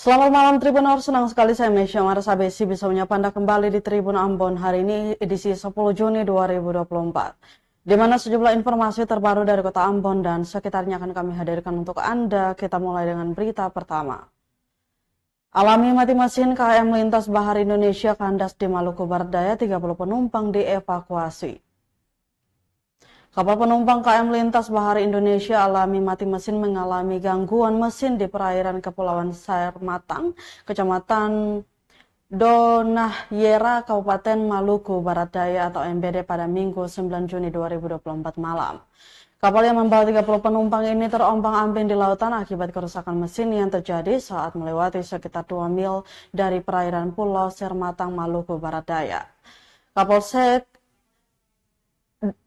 Selamat malam Tribuners, senang sekali saya Mesya Marasabesi bisa menyapa Anda kembali di Tribun Ambon hari ini edisi 10 Juni 2024. Di mana sejumlah informasi terbaru dari Kota Ambon dan sekitarnya akan kami hadirkan untuk Anda. Kita mulai dengan berita pertama. Alami mati mesin KM Lintas Bahar Indonesia kandas di Maluku Barat Daya, 30 penumpang dievakuasi. Kapal penumpang KM Lintas Bahar Indonesia alami mati mesin mengalami gangguan mesin di perairan Kepulauan Sairmatang, Kecamatan Donahyera, Kabupaten Maluku Barat Daya atau MBD pada Minggu 9 Juni 2024 malam. Kapal yang membawa 30 penumpang ini terombang-ambing di lautan akibat kerusakan mesin yang terjadi saat melewati sekitar 2 mil dari perairan Pulau Sairmatang, Maluku Barat Daya. Kapolsek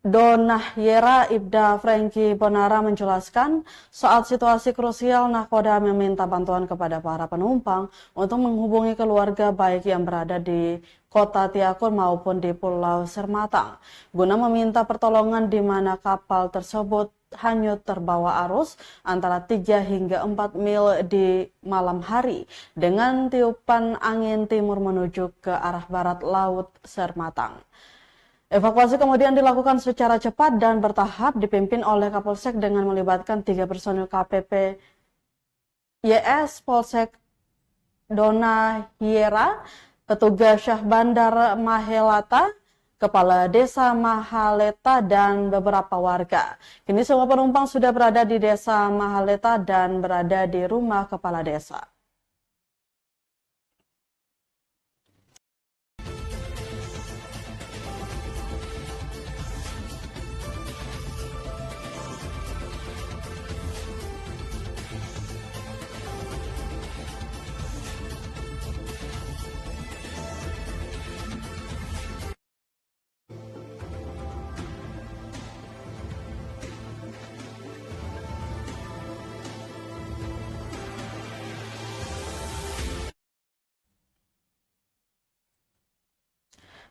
Donahyera Ibda Franky Bonara menjelaskan saat situasi krusial Nahkoda meminta bantuan kepada para penumpang untuk menghubungi keluarga baik yang berada di Kota Tiakur maupun di Pulau Sairmatang guna meminta pertolongan di mana kapal tersebut hanyut terbawa arus antara 3 hingga 4 mil di malam hari dengan tiupan angin timur menuju ke arah barat Laut Sairmatang. Evakuasi kemudian dilakukan secara cepat dan bertahap dipimpin oleh Kapolsek dengan melibatkan 3 personil KPP YS Polsek Donahyera, petugas Syah Bandar Mahelata, Kepala Desa Mahaleta dan beberapa warga. Kini semua penumpang sudah berada di Desa Mahaleta dan berada di rumah Kepala Desa.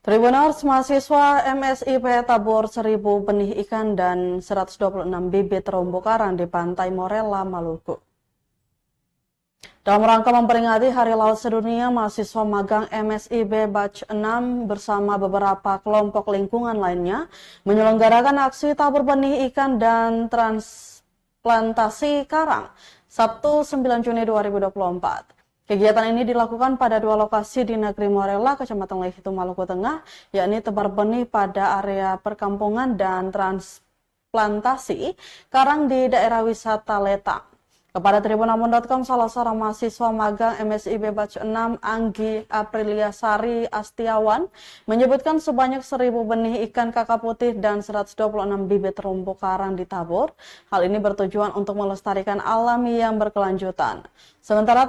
Tribuners, mahasiswa MSIP tabur 1000 benih ikan dan 126 bibit terumbu karang di Pantai Morella, Maluku. Dalam rangka memperingati Hari Laut Sedunia, mahasiswa magang MSIB Batch 6 bersama beberapa kelompok lingkungan lainnya menyelenggarakan aksi tabur benih ikan dan transplantasi karang Sabtu 9 Juni 2024. Kegiatan ini dilakukan pada 2 lokasi di Negeri Morella, Kecamatan Lehitu, Maluku Tengah, yakni tebar benih pada area perkampungan dan transplantasi karang di daerah wisata Letang. Kepada tribunambon.com, salah seorang mahasiswa magang MSIB Batch 6, Anggi Aprilia Sari Astiawan, menyebutkan sebanyak 1000 benih ikan kakap putih dan 126 bibit terumbu karang ditabur. Hal ini bertujuan untuk melestarikan alam yang berkelanjutan. Sementara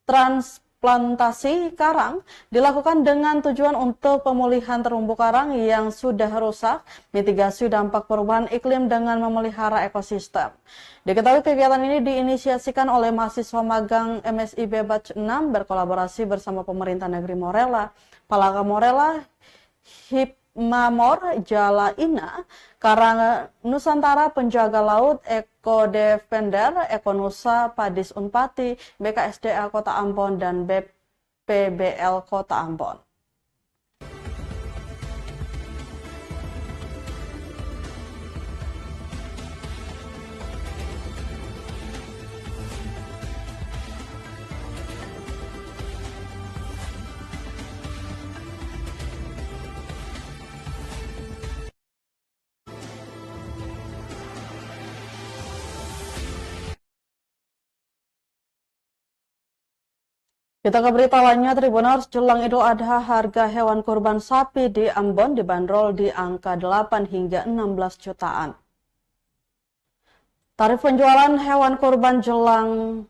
transplantasi karang dilakukan dengan tujuan untuk pemulihan terumbu karang yang sudah rusak, mitigasi dampak perubahan iklim dengan memelihara ekosistem. Diketahui kegiatan ini diinisiasikan oleh mahasiswa magang MSIB Batch 6 berkolaborasi bersama pemerintah negeri Morella, Palaka Morella, Hipmamor, Jala Ina, Karang Nusantara, Penjaga Laut, Eko Defender, Eko Nusa, Padis Unpati, BKSDA Kota Ambon, dan BPBL Kota Ambon. Kita ke berita lainnya, Tribuners, jelang Idul Adha harga hewan kurban sapi di Ambon dibanderol di angka 8 hingga 16 jutaan. Tarif penjualan hewan kurban jelang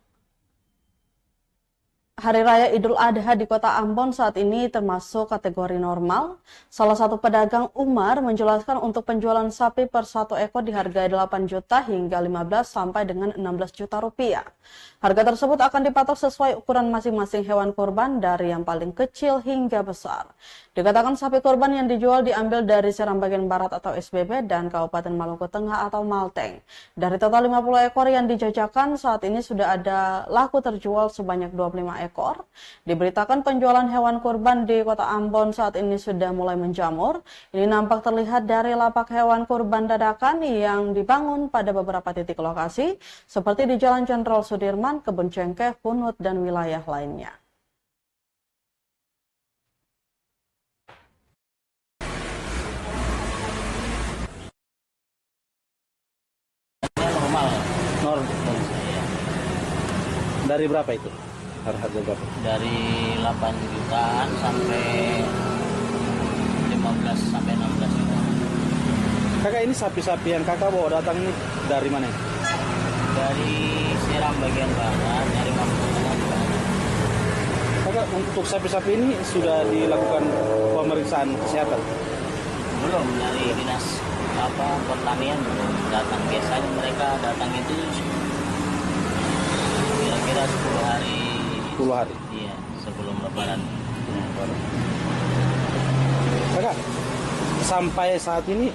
Hari Raya Idul Adha di Kota Ambon saat ini termasuk kategori normal. Salah satu pedagang Umar menjelaskan untuk penjualan sapi per 1 ekor dihargai 8 juta hingga 15 sampai dengan 16 juta rupiah. Harga tersebut akan dipatok sesuai ukuran masing-masing hewan kurban dari yang paling kecil hingga besar. Dikatakan sapi kurban yang dijual diambil dari Seram bagian Barat atau SBB dan Kabupaten Maluku Tengah atau Malteng. Dari total 50 ekor yang dijajakan, saat ini sudah ada laku terjual sebanyak 25 ekor. Diberitakan penjualan hewan kurban di Kota Ambon saat ini sudah mulai menjamur. Ini nampak terlihat dari lapak hewan kurban dadakan yang dibangun pada beberapa titik lokasi, seperti di Jalan Jenderal Sudirman, Kebun Cengkeh, Hunut, dan wilayah lainnya. Normal. Dari berapa itu? Harga berapa? Dari 8 jutaan sampai 15 sampai 16 juta. Kakak, ini sapi-sapi yang kakak bawa datang ini dari mana? Dari Seram bagian barat, dari Maluku Tengah juga. Kakak, untuk sapi-sapi ini sudah dilakukan pemeriksaan kesehatan? Belum, dari dinas pertanian belum datang. Biasanya mereka datang itu kira-kira 10 hari. 10 hari? Iya, sebelum Lebaran. Kakak, sampai saat ini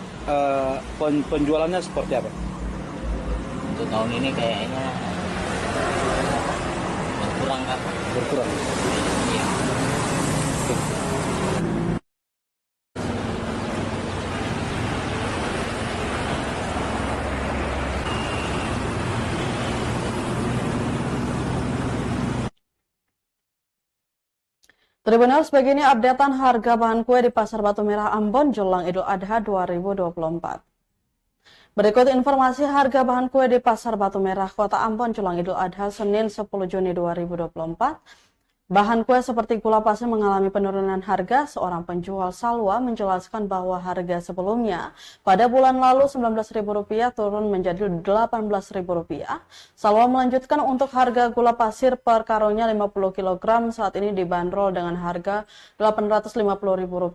penjualannya seperti apa? Untuk tahun ini kayaknya berkurang, Kak. Berkurang? Iya. Tribuners, begini updatean harga bahan kue di Pasar Batu Merah Ambon jelang Idul Adha 2024. Berikut informasi harga bahan kue di Pasar Batu Merah, Kota Ambon jelang Idul Adha Senin 10 Juni 2024. Bahan kue seperti gula pasir mengalami penurunan harga. Seorang penjual Salwa menjelaskan bahwa harga sebelumnya pada bulan lalu Rp19.000 turun menjadi Rp18.000. Salwa melanjutkan untuk harga gula pasir per karungnya 50 kg saat ini dibanderol dengan harga Rp850.000.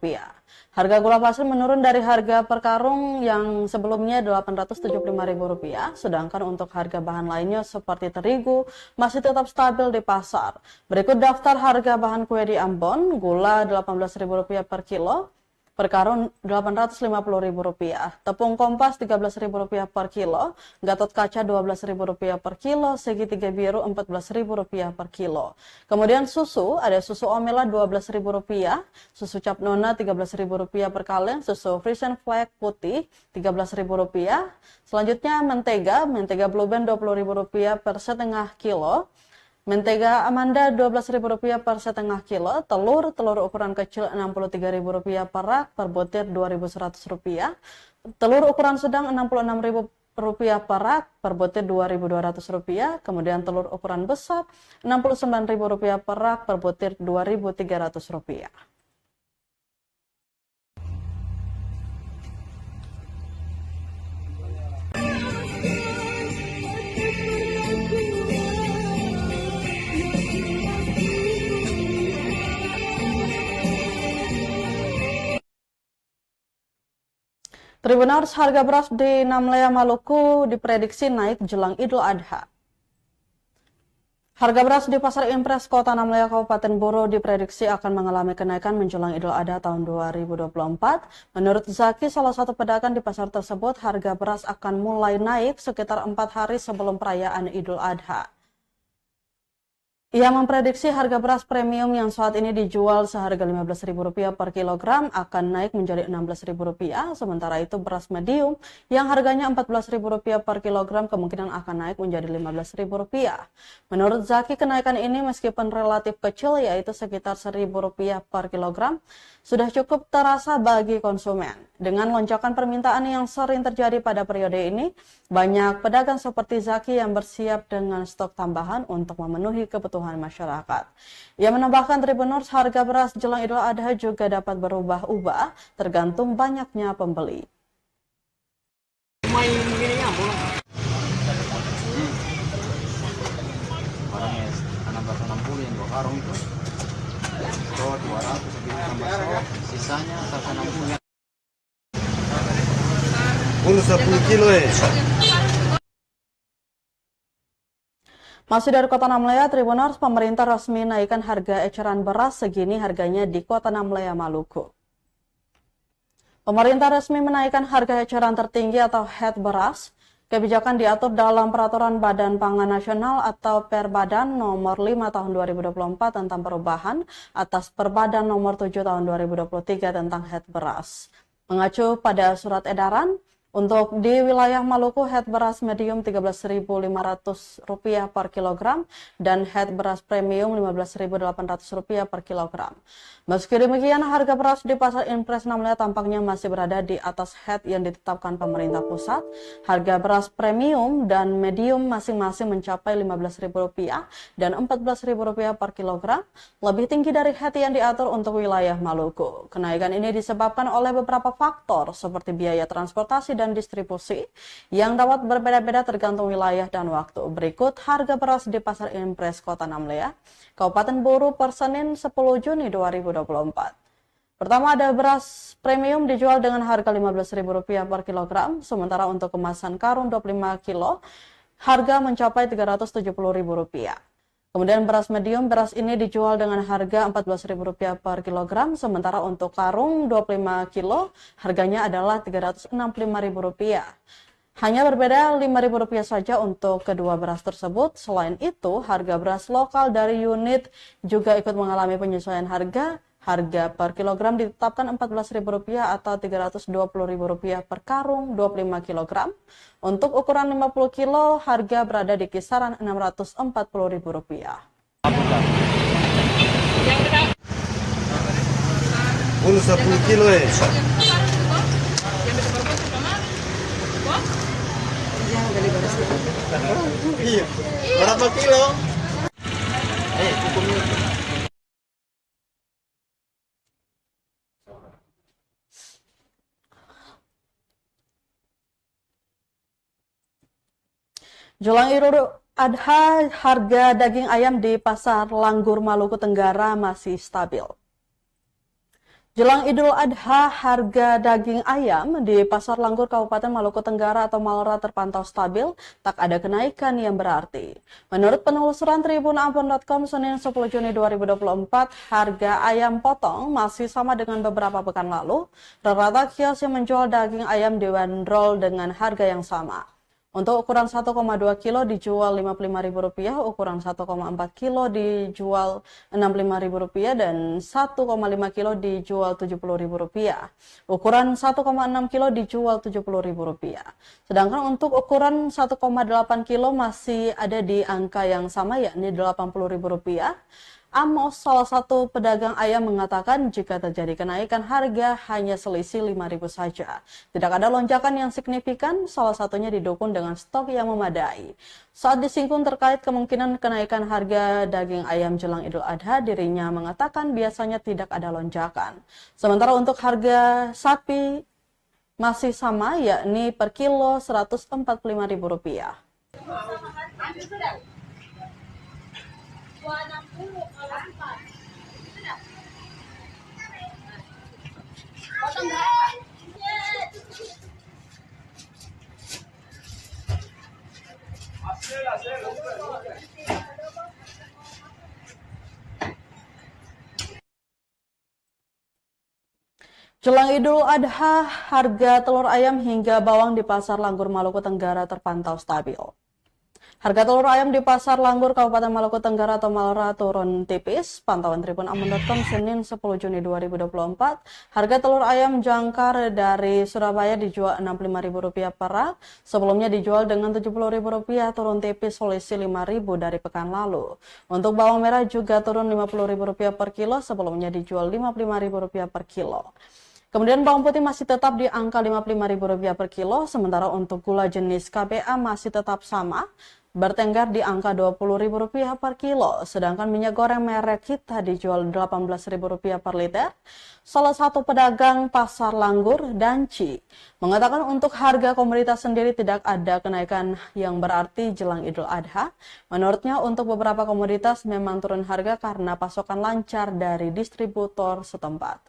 Harga gula pasir menurun dari harga per karung yang sebelumnya Rp875.000, sedangkan untuk harga bahan lainnya seperti terigu masih tetap stabil di pasar. Berikut daftar harga bahan kue di Ambon: gula Rp18.000 per kilo, per karung Rp850.000, tepung kompas Rp13.000 per kilo, gatot kaca Rp12.000 per kilo, segitiga biru Rp14.000 per kilo. Kemudian susu, ada susu omela Rp12.000, susu cap nona Rp13.000 per kaleng, susu Frisian Flag putih Rp13.000. Selanjutnya mentega Blue Band Rp20.000 per setengah kilo. Mentega Amanda Rp12.000 per setengah kilo, telur ukuran kecil Rp63.000 per rak, per butir Rp2.100, telur ukuran sedang Rp66.000 per rak, per butir Rp2.200, kemudian telur ukuran besar Rp69.000 per rak, per butir Rp2.300. Tribuners, harga beras di Namlea Maluku diprediksi naik jelang Idul Adha. Harga beras di Pasar Impres Kota Namlea Kabupaten Boro diprediksi akan mengalami kenaikan menjelang Idul Adha tahun 2024. Menurut Zaki, salah satu pedagang di pasar tersebut, harga beras akan mulai naik sekitar 4 hari sebelum perayaan Idul Adha. Ia memprediksi harga beras premium yang saat ini dijual seharga Rp15.000 per kilogram akan naik menjadi Rp16.000, sementara itu beras medium yang harganya Rp14.000 per kilogram kemungkinan akan naik menjadi Rp15.000. Menurut Zaki, kenaikan ini meskipun relatif kecil, yaitu sekitar Rp1.000 per kilogram, sudah cukup terasa bagi konsumen. Dengan lonjakan permintaan yang sering terjadi pada periode ini, banyak pedagang seperti Zaki yang bersiap dengan stok tambahan untuk memenuhi kebutuhan masyarakat. Ia menambahkan, Tribuners, harga beras jelang Idul Adha juga dapat berubah-ubah tergantung banyaknya pembeli. Orangnya 1660 yang 2 karung itu. So 200 tambah so. Sisanya 160 ya. Bulu 10 kilo Masih dari Kota Namlea, Tribuners, pemerintah resmi naikkan harga eceran beras segini harganya di Kota Namlea, Maluku. Pemerintah resmi menaikkan harga eceran tertinggi atau HET beras. Kebijakan diatur dalam Peraturan Badan Pangan Nasional atau Perbadan Nomor 5 Tahun 2024 tentang perubahan atas Perbadan Nomor 7 Tahun 2023 tentang HET beras. Mengacu pada surat edaran, untuk di wilayah Maluku, HET beras medium Rp13.500 per kilogram dan HET beras premium Rp15.800 per kilogram. Meski demikian, harga beras di Pasar Impres Namlea tampaknya masih berada di atas HET yang ditetapkan pemerintah pusat. Harga beras premium dan medium masing-masing mencapai Rp15.000 dan Rp14.000 per kilogram, lebih tinggi dari HET yang diatur untuk wilayah Maluku. Kenaikan ini disebabkan oleh beberapa faktor seperti biaya transportasi dan distribusi yang dapat berbeda-beda tergantung wilayah dan waktu. Berikut harga beras di Pasar Impres Kota Namlea, Kabupaten Buru per Senin 10 Juni 2024. Pertama, ada beras premium dijual dengan harga Rp15.000 per kilogram, sementara untuk kemasan karung 25 kilo harga mencapai Rp370.000. Kemudian beras medium, beras ini dijual dengan harga Rp14.000 per kilogram, sementara untuk karung 25 kilo harganya adalah Rp365.000. Hanya berbeda Rp5.000 saja untuk kedua beras tersebut. Selain itu, harga beras lokal dari unit juga ikut mengalami penyesuaian harga. Harga per kilogram ditetapkan Rp14.000 atau Rp320.000 per karung 25 kg. Untuk ukuran 50 kilo, harga berada di kisaran Rp640.000. Bulu 10 kilo Iya. Berapa kilo? Jelang Idul Adha, harga daging ayam di Pasar Langgur Maluku Tenggara masih stabil. Jelang Idul Adha, harga daging ayam di Pasar Langgur Kabupaten Maluku Tenggara atau Malra terpantau stabil, tak ada kenaikan yang berarti. Menurut penelusuran tribunambon.com Senin 10 Juni 2024, harga ayam potong masih sama dengan beberapa pekan lalu. Rata-rata kios yang menjual daging ayam dibanderol dengan harga yang sama. Untuk ukuran 1,2 kilo dijual Rp55.000, ukuran 1,4 kilo dijual Rp65.000 dan 1,5 kilo dijual Rp70.000. Ukuran 1,6 kilo dijual Rp70.000. Sedangkan untuk ukuran 1,8 kilo masih ada di angka yang sama, yakni Rp80.000. Amos, salah satu pedagang ayam, mengatakan jika terjadi kenaikan harga hanya selisih Rp5.000 saja. Tidak ada lonjakan yang signifikan, salah satunya didukung dengan stok yang memadai. Saat disinggung terkait kemungkinan kenaikan harga daging ayam jelang Idul Adha, dirinya mengatakan biasanya tidak ada lonjakan. Sementara untuk harga sapi masih sama, yakni per kilo Rp145.000. Jelang Idul Adha, harga telur ayam hingga bawang di Pasar Langgur Maluku Tenggara terpantau stabil. Harga telur ayam di Pasar Langgur Kabupaten Maluku Tenggara atau Malra turun tipis. Pantauan tribunambon.com Senin 10 Juni 2024. Harga telur ayam jangkar dari Surabaya dijual Rp65.000 per rak. Sebelumnya dijual dengan Rp70.000, turun tipis selisih Rp5.000 dari pekan lalu. Untuk bawang merah juga turun Rp50.000 per kilo, sebelumnya dijual Rp55.000 per kilo. Kemudian bawang putih masih tetap di angka Rp55.000 per kilo, sementara untuk gula jenis KBA masih tetap sama, bertengger di angka Rp20.000 per kilo, sedangkan minyak goreng merek Kita dijual Rp18.000 per liter. Salah satu pedagang pasar Langgur, Danci, mengatakan untuk harga komoditas sendiri tidak ada kenaikan yang berarti jelang Idul Adha. Menurutnya untuk beberapa komoditas memang turun harga karena pasokan lancar dari distributor setempat.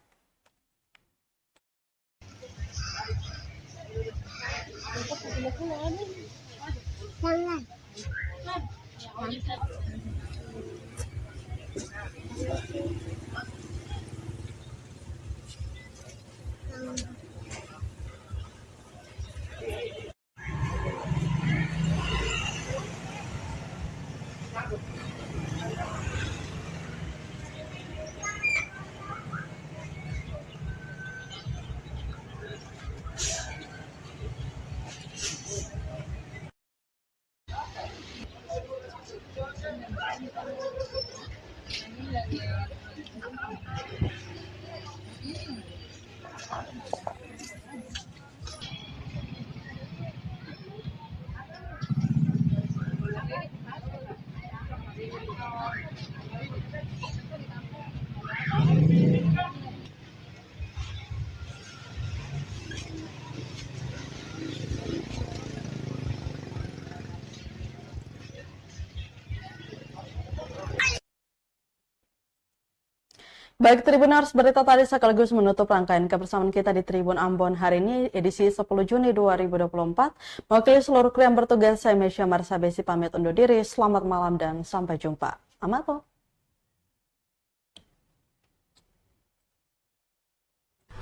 Baik Tribuners, berita tadi sekaligus menutup rangkaian kebersamaan kita di Tribun Ambon hari ini, edisi 10 Juni 2024. Mewakili seluruh kru yang bertugas, saya Mesya Marsabesi pamit undur diri. Selamat malam dan sampai jumpa. Amato.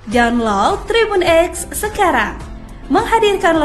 Download Tribun X sekarang. Menghadirkan